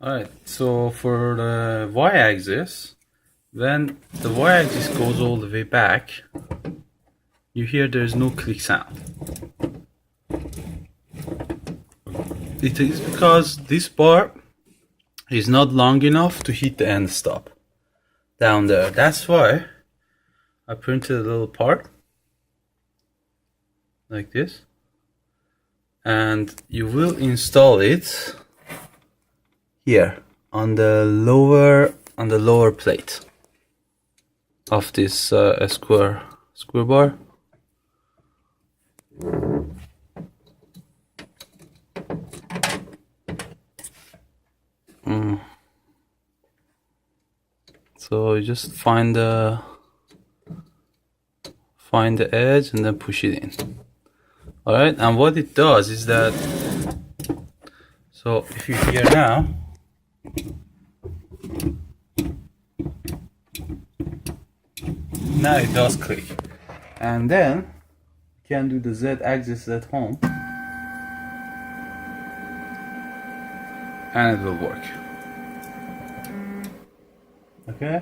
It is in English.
Alright, so for the y-axis, when the y-axis goes all the way back, you hear there's no click sound. It is because this bar is not long enough to hit the end stop down there. That's why I printed a little part like this, and you will install it here on the lower plate of this square bar. So you just find the edge and then push it in. All right, and what it does is that, so if you hear now, it does click, and then you can do the z-axis at home and it will work. Okay.